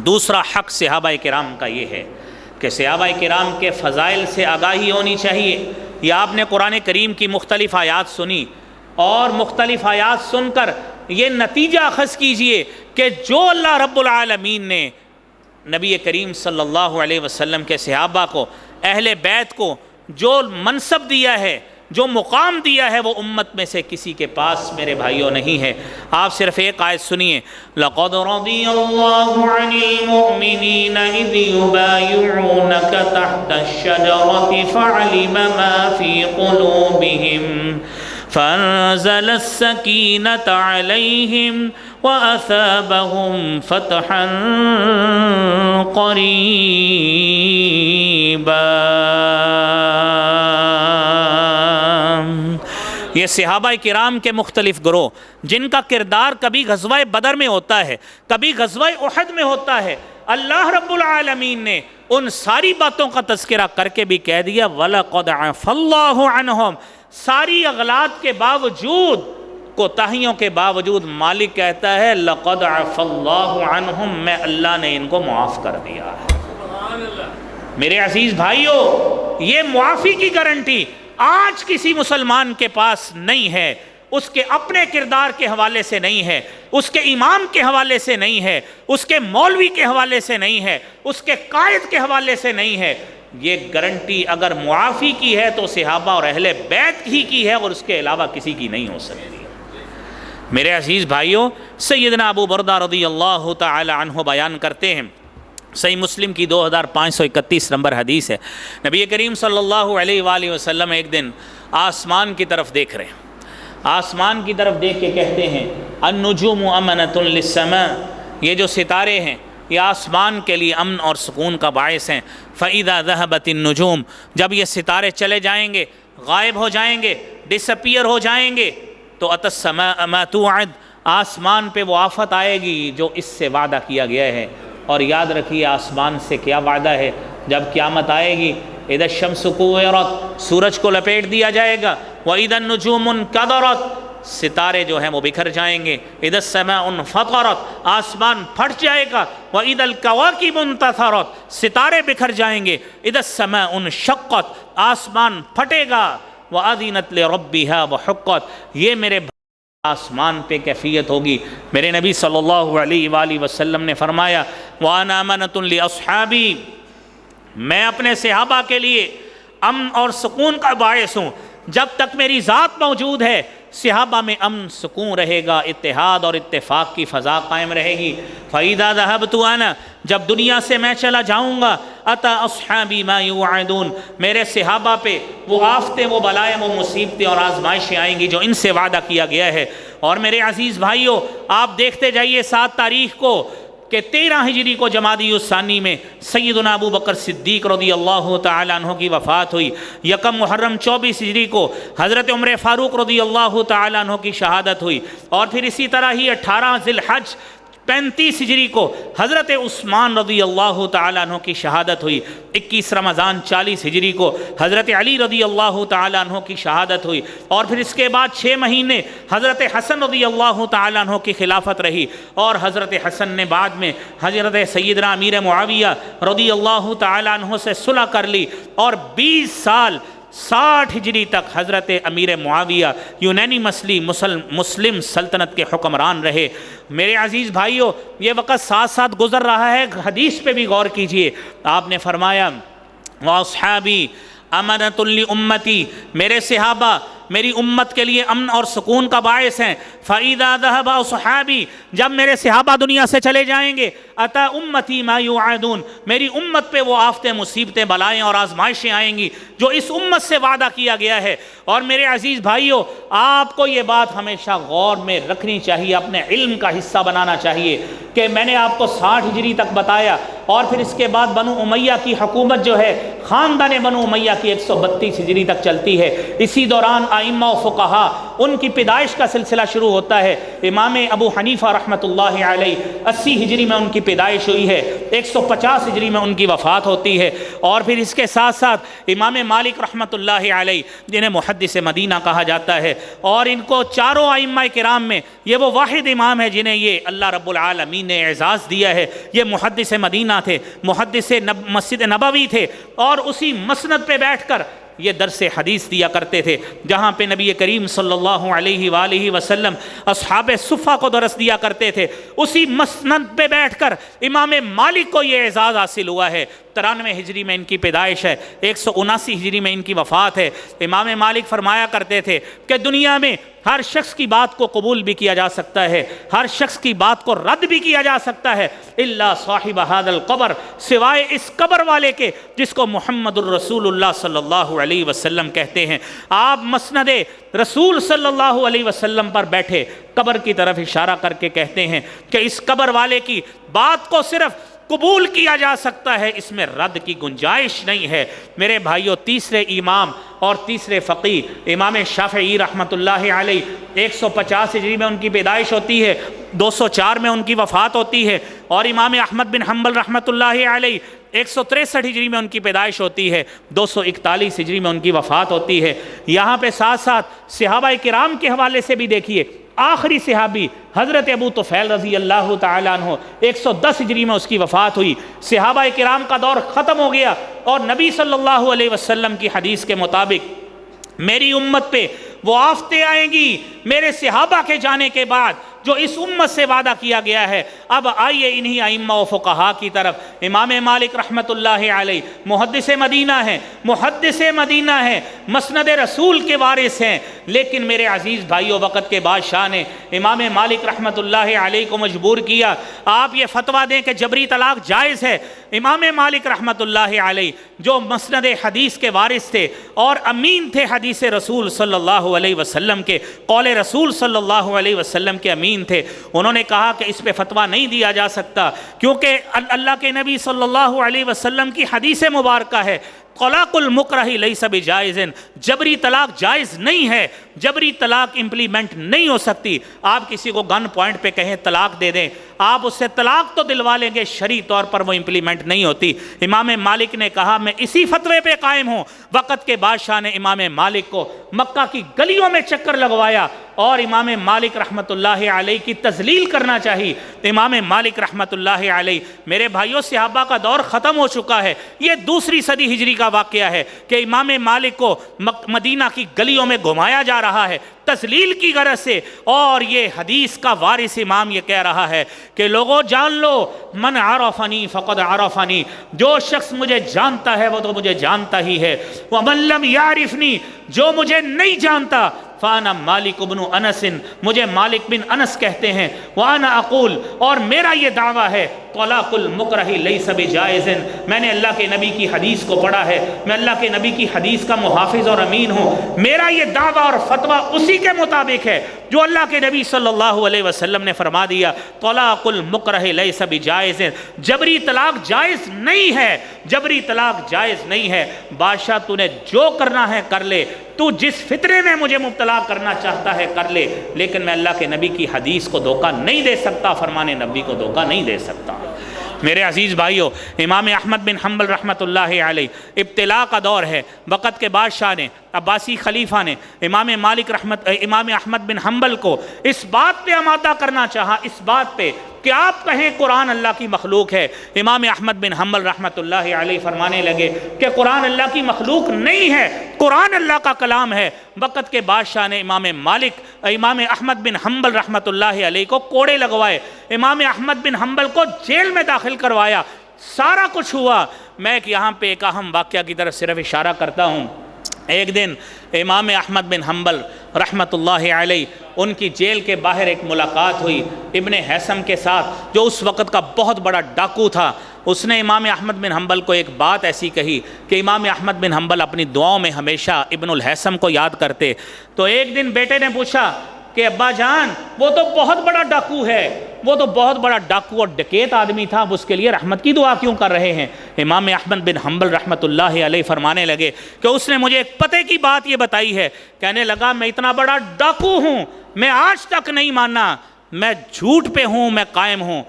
دوسرا حق صحابہ کرام کا یہ ہے کہ صحابہ کرام کے فضائل سے آگاہی ہونی چاہیے۔ یا آپ نے قرآن کریم کی مختلف آیات سنی، اور مختلف آیات سن کر یہ نتیجہ اخذ کیجئے کہ جو اللہ رب العالمین نے نبی کریم صلی اللہ علیہ وسلم کے صحابہ کو، اہل بیت کو جو منصب دیا ہے، جو مقام دیا ہے وہ امت میں سے کسی کے پاس میرے بھائیوں نہیں ہے۔ آپ صرف ایک آیت سنیے، لَقَدْ رَضِيَ اللَّهُ عَنِ الْمُؤْمِنِينَ إِذْ يُبَايِعُونَكَ تَحْتَ الشَّجَرَةِ فَعَلِمَ مَا فِي قُلُوبِهِمْ فَأَنزَلَ السَّكِينَةَ عَلَيْهِمْ وَأَثَابَهُمْ فَتْحًا قَرِيبًا۔ یہ صحابہ کرام کے مختلف گروہ جن کا کردار کبھی غزوہ بدر میں ہوتا ہے، کبھی غزوہ احد میں ہوتا ہے، اللہ رب العالمین نے ان ساری باتوں کا تذکرہ کر کے بھی کہہ دیا وَلَقَدْ عَفَا اللَّهُ عَنْهُمْ۔ ساری اغلاط کے باوجود، کوتاہیوں کے باوجود مالک کہتا ہے لَقَدْ عَفَا اللَّهُ عَنْهُمْ، میں اللہ نے ان کو معاف کر دیا ہے۔ میرے عزیز بھائیوں، یہ معافی کی گارنٹی آج کسی مسلمان کے پاس نہیں ہے، اس کے اپنے کردار کے حوالے سے نہیں ہے، اس کے امام کے حوالے سے نہیں ہے، اس کے مولوی کے حوالے سے نہیں ہے، اس کے قائد کے حوالے سے نہیں ہے۔ یہ گارنٹی اگر معافی کی ہے تو صحابہ اور اہل بیت ہی کی ہے، اور اس کے علاوہ کسی کی نہیں ہو سکتی۔ میرے عزیز بھائیوں، سیدنا ابو بردہ رضی اللہ تعالی عنہ بیان کرتے ہیں، صحیح مسلم کی 2531 نمبر حدیث ہے، نبی کریم صلی اللہ علیہ وآلہ وسلم ایک دن آسمان کی طرف دیکھ رہے ہیں، آسمان کی طرف دیکھ کے کہتے ہیں النجوم امنۃ للسماء، یہ جو ستارے ہیں یہ آسمان کے لیے امن اور سکون کا باعث ہیں۔ فَإِذَا ذَهَبَتِ النُّجُومُ، جب یہ ستارے چلے جائیں گے، غائب ہو جائیں گے، ڈس اپیئر ہو جائیں گے، تو أَتَى السَّمَاءَ مَا تُوعَدُ، آسمان پہ وہ آفت آئے گی جو اس سے وعدہ کیا گیا ہے۔ اور یاد رکھیے آسمان سے کیا وعدہ ہے، جب قیامت آئے گی اِذَا الشَّمْسُ كُوِّرَتْ، سورج کو لپیٹ دیا جائے گا، وَإِذَا النُّجُومُ انْكَدَرَتْ، ستارے جو ہیں وہ بکھر جائیں گے، اِذَا السَّمَاءُ انْفَطَرَتْ، آسمان پھٹ جائے گا، وَإِذَا الْكَوَاكِبُ انْتَثَرَتْ، ستارے بکھر جائیں گے، اِذَا السَّمَاءُ انشَقَّتْ، آسمان پھٹے گا، وَأَذِنَتْ لِرَبِّهَا وَحُقَّتْ، یہ میرے آسمان پہ کیفیت ہوگی۔ میرے نبی صلی اللہ علیہ وآلہ وسلم نے فرمایا وَأَنَا أَمَنَةٌ لِأَصْحَابِي، میں اپنے صحابہ کے لیے امن اور سکون کا باعث ہوں۔ جب تک میری ذات موجود ہے صحابہ میں امن سکون رہے گا، اتحاد اور اتفاق کی فضا قائم رہے گی۔ فَإِذَا ذَهَبْتُ أَنَا، جب دنیا سے میں چلا جاؤں گا، أَتَى أَصْحَابِي مَا يُوعَدُونَ، میرے صحابہ پہ وہ آفتیں، وہ بلائیں، وہ مصیبتیں اور آزمائشیں آئیں گی جو ان سے وعدہ کیا گیا ہے۔ اور میرے عزیز بھائیوں، آپ دیکھتے جائیے 7 تاریخ کو کہ 13 ہجری کو جمادی الثانی میں سیدنا ابو بکر صدیق رضی اللہ تعالیٰ عنہ کی وفات ہوئی۔ یکم محرم 24 ہجری کو حضرت عمر فاروق رضی اللہ تعالیٰ عنہ کی شہادت ہوئی، اور پھر اسی طرح ہی 18 ذی الحج 35 ہجری کو حضرت عثمان رضی اللہ تعالیٰ عنہ کی شہادت ہوئی۔ 21 رمضان 40 ہجری کو حضرت علی رضی اللہ تعالیٰ عنہ کی شہادت ہوئی، اور پھر اس کے بعد 6 مہینے حضرت حسن رضی اللہ تعالیٰ عنہ کی خلافت رہی، اور حضرت حسن نے بعد میں حضرت سیدنا امیر معاویہ رضی اللہ تعالیٰ عنہ سے صلح کر لی، اور 20 سال 60 ہجری تک حضرت امیر معاویہ یونانی مسلم سلطنت کے حکمران رہے۔ میرے عزیز بھائیوں، یہ وقت ساتھ ساتھ گزر رہا ہے، حدیث پہ بھی غور کیجئے۔ آپ نے فرمایا وَأَصْحَابِي أَمَنَةٌ لِأُمَّتِي، میرے صحابہ میری امت کے لیے امن اور سکون کا باعث ہیں۔ فَإِذَا ذَهَبَ أَصْحَابِي، جب میرے صحابہ دنیا سے چلے جائیں گے، أَتَى أُمَّتِي مَا يُوعَدُونَ، میری امت پہ وہ آفتیں، مصیبتیں، بلائیں اور آزمائشیں آئیں گی جو اس امت سے وعدہ کیا گیا ہے۔ اور میرے عزیز بھائیوں، آپ کو یہ بات ہمیشہ غور میں رکھنی چاہیے، اپنے علم کا حصہ بنانا چاہیے کہ میں نے آپ کو 60 ہجری تک بتایا، اور پھر اس کے بعد بنو امیہ کی حکومت جو ہے، خاندان بنو امیہ کی 132 ہجری تک چلتی ہے۔ اسی دوران ائمہ و فقہا ان کی پیدائش کا سلسلہ شروع ہوتا ہے۔ امام ابو حنیفہ رحمۃ اللہ علیہ 80 ہجری میں ان کی پیدائش ہوئی ہے، 150 ہجری میں ان کی وفات ہوتی ہے۔ اور پھر اس کے ساتھ ساتھ امام مالک رحمۃ اللہ علیہ جنہیں محدث مدینہ کہا جاتا ہے، اور ان کو چاروں ائمہ کرام میں یہ وہ واحد امام ہے جنہیں یہ اللہ رب العالمین نے اعزاز دیا ہے۔ یہ محدث مدینہ تھے، محدث مسجد نبوی تھے، اور اسی مسند پہ بیٹھ کر یہ درس حدیث دیا کرتے تھے، جہاں پہ نبی کریم صلی اللہ علیہ وآلہ وسلم اصحاب صفہ کو درس دیا کرتے تھے۔ اسی مسند پہ بیٹھ کر امام مالک کو یہ اعزاز حاصل ہوا ہے 93 ہجری میں ان کی پیدائش ہے، 179 ہجری میں ان کی وفات ہے۔ امام مالک فرمایا کرتے تھے کہ دنیا میں ہر شخص کی بات کو قبول بھی کیا جا سکتا ہے، ہر شخص کی بات کو رد بھی کیا جا سکتا ہے، الا صاحب ھذا القبر، سوائے اس قبر والے کے جس کو محمد الرسول اللہ صلی اللہ علیہ وسلم کہتے ہیں۔ آپ مسند رسول صلی اللہ علیہ وسلم پر بیٹھے قبر کی طرف اشارہ کر کے کہتے ہیں کہ اس قبر والے کی بات کو صرف قبول کیا جا سکتا ہے، اس میں رد کی گنجائش نہیں ہے۔ میرے بھائیوں، تیسرے امام اور تیسرے فقیہ امام شافعی رحمۃ اللہ علیہ 150 ہجری میں ان کی پیدائش ہوتی ہے، 204 میں ان کی وفات ہوتی ہے، اور امام احمد بن حنبل رحمۃ اللہ علیہ 163 ہجری میں ان کی پیدائش ہوتی ہے، 241 ہجری میں ان کی وفات ہوتی ہے۔ یہاں پہ ساتھ ساتھ صحابہ کرام کے حوالے سے بھی دیکھیے، آخری صحابی حضرت ابو طفیل رضی اللہ تعالیٰ عنہ 110 ہجری میں اس کی وفات ہوئی۔ صحابہ کرام کا دور ختم ہو گیا، اور نبی صلی اللہ علیہ وسلم کی حدیث کے مطابق میری امت پہ وہ آفتیں آئیں گی میرے صحابہ کے جانے کے بعد جو اس امت سے وعدہ کیا گیا ہے۔ اب آئیے انہی ائمہ و فقہا کی طرف۔ امام مالک رحمۃ اللہ علیہ محدث مدینہ ہیں، مسند رسول کے وارث ہیں، لیکن میرے عزیز بھائیو، وقت کے بادشاہ نے امام مالک رحمۃ اللہ علیہ کو مجبور کیا آپ یہ فتویٰ دیں کہ جبری طلاق جائز ہے۔ امام مالک رحمۃ اللہ علیہ جو مسند حدیث کے وارث تھے اور امین تھے حدیث رسول صلی اللہ علیہ وسلم کے، قول رسول صلی اللہ علیہ وسلم کے امین تھے، انہوں نے کہا کہ اس پہ فتویٰ نہیں دیا جا سکتا، کیونکہ اللہ کے نبی صلی اللہ علیہ وسلم کی حدیث مبارکہ ہے، طلاق المکرہ لیس بجائز، جبری طلاق جائز نہیں ہے، جبری طلاق امپلیمنٹ نہیں ہو سکتی۔ آپ کسی کو گن پوائنٹ پہ کہیں طلاق دے دیں، آپ اس سے طلاق تو دلوا لیں گے، شرعی طور پر وہ امپلیمنٹ نہیں ہوتی۔ امام مالک نے کہا میں اسی فتوے پہ قائم ہوں۔ وقت کے بادشاہ نے امام مالک کو مکہ کی گلیوں میں چکر لگوایا اور امام مالک رحمۃ اللہ علیہ کی تذلیل کرنا چاہی۔ امام مالک رحمۃ اللہ علیہ، میرے بھائیوں، صحابہ کا دور ختم ہو چکا ہے، یہ دوسری صدی ہجری کا واقعہ ہے کہ امام مالک کو مدینہ کی گلیوں میں گھمایا جا رہا ہے تذلیل کی غرض سے، اور یہ حدیث کا وارث امام یہ کہہ رہا ہے کہ لوگوں جان لو، من عرفنی فقد عرفنی، جو شخص مجھے جانتا ہے وہ تو مجھے جانتا ہی ہے، ومن لم یعرفنی، جو مجھے نہیں جانتا فانا مالک بن انس، مجھے مالک بن انس کہتے ہیں، وانا اقول، اور میرا یہ دعویٰ ہے، طلاق المکرہ لیس بجائز، میں نے اللہ کے نبی کی حدیث کو پڑھا ہے، میں اللہ کے نبی کی حدیث کا محافظ اور امین ہوں، میرا یہ دعویٰ اور فتویٰ اسی کے مطابق ہے جو اللہ کے نبی صلی اللہ علیہ وسلم نے فرما دیا، طلاق المکرہ لیس بجائز، جبری طلاق جائز نہیں ہے، جبری طلاق جائز نہیں ہے۔ بادشاہ تو نے جو کرنا ہے کر لے، تو جس فطرے میں مجھے مبتلا کرنا چاہتا ہے کر لے، لیکن میں اللہ کے نبی کی حدیث کو دھوکہ نہیں دے سکتا، فرمان نبی کو دھوکہ نہیں دے سکتا۔ میرے عزیز بھائیوں، امام احمد بن حنبل رحمۃ اللہ علیہ ابتلا کا دور ہے، وقت کے بادشاہ نے، عباسی خلیفہ نے امام احمد بن حنبل کو اس بات پہ آمادہ کرنا چاہا، اس بات پہ کہ آپ کہیں قرآن اللہ کی مخلوق ہے۔ امام احمد بن حنبل رحمۃ اللہ علیہ فرمانے لگے کہ قرآن اللہ کی مخلوق نہیں ہے، قرآن اللہ کا کلام ہے۔ وقت کے بادشاہ نے امام احمد بن حنبل رحمۃ اللہ علیہ کو کوڑے لگوائے، امام احمد بن حنبل کو جیل میں داخل کروایا، سارا کچھ ہوا۔ میں یہاں پہ ایک اہم واقعہ کی طرف صرف اشارہ کرتا ہوں۔ ایک دن امام احمد بن حنبل رحمۃ اللہ علیہ ان کی جیل کے باہر ایک ملاقات ہوئی ابن حیثم کے ساتھ، جو اس وقت کا بہت بڑا ڈاکو تھا۔ اس نے امام احمد بن حنبل کو ایک بات ایسی کہی کہ امام احمد بن حنبل اپنی دعاؤں میں ہمیشہ ابن الحیثم کو یاد کرتے۔ تو ایک دن بیٹے نے پوچھا کہ ابا جان، وہ تو بہت بڑا ڈاکو ہے، وہ تو بہت بڑا ڈاکو اور ڈکیت آدمی تھا، اس کے لیے رحمت کی دعا کیوں کر رہے ہیں؟ امام احمد بن حنبل رحمۃ اللہ علیہ فرمانے لگے کہ اس نے مجھے ایک پتے کی بات یہ بتائی ہے، کہنے لگا میں اتنا بڑا ڈاکو ہوں، میں آج تک نہیں مانا، میں جھوٹ پہ ہوں، میں قائم ہوں۔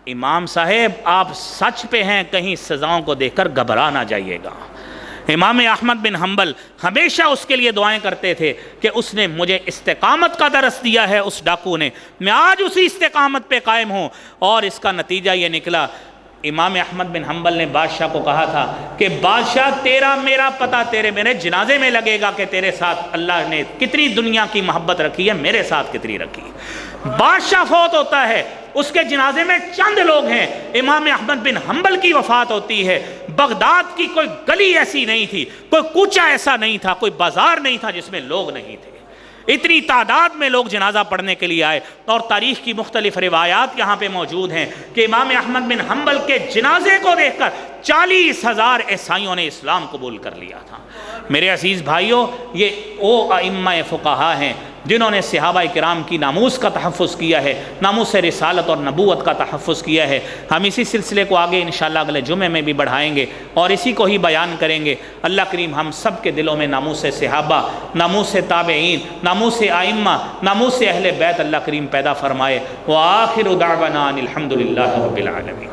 امام صاحب آپ سچ پہ ہیں، کہیں سزاؤں کو دیکھ کر گھبرا نہ جائیے گا۔ امام احمد بن حنبل ہمیشہ اس کے لیے دعائیں کرتے تھے کہ اس نے مجھے استقامت کا درس دیا ہے، اس ڈاکو نے، میں آج اسی استقامت پہ قائم ہوں۔ اور اس کا نتیجہ یہ نکلا، امام احمد بن حنبل نے بادشاہ کو کہا تھا کہ بادشاہ تیرا میرا پتہ تیرے میرے جنازے میں لگے گا کہ تیرے ساتھ اللہ نے کتنی دنیا کی محبت رکھی ہے، میرے ساتھ کتنی رکھی ہے۔ بادشاہ فوت ہوتا ہے، اس کے جنازے میں چند لوگ ہیں۔ امام احمد بن حنبل کی وفات ہوتی ہے، بغداد کی کوئی گلی ایسی نہیں تھی، کوئی کوچہ ایسا نہیں تھا، کوئی بازار نہیں تھا جس میں لوگ نہیں تھے، اتنی تعداد میں لوگ جنازہ پڑھنے کے لیے آئے۔ اور تاریخ کی مختلف روایات یہاں پہ موجود ہیں کہ امام احمد بن حنبل کے جنازے کو دیکھ کر 40,000 عیسائیوں نے اسلام قبول کر لیا تھا۔ میرے عزیز بھائیوں، یہ وہ ائمہ فقہا ہیں جنہوں نے صحابہ کرام کی ناموس کا تحفظ کیا ہے، ناموس رسالت اور نبوت کا تحفظ کیا ہے۔ ہم اسی سلسلے کو آگے انشاءاللہ اگلے جمعے میں بھی بڑھائیں گے اور اسی کو ہی بیان کریں گے۔ اللہ کریم ہم سب کے دلوں میں ناموس صحابہ، ناموس تابعین، ناموس ائمہ، ناموس اہل بیت اللہ کریم پیدا فرمائے۔ وآخر دعوانا ان الحمد للہ رب العالمین۔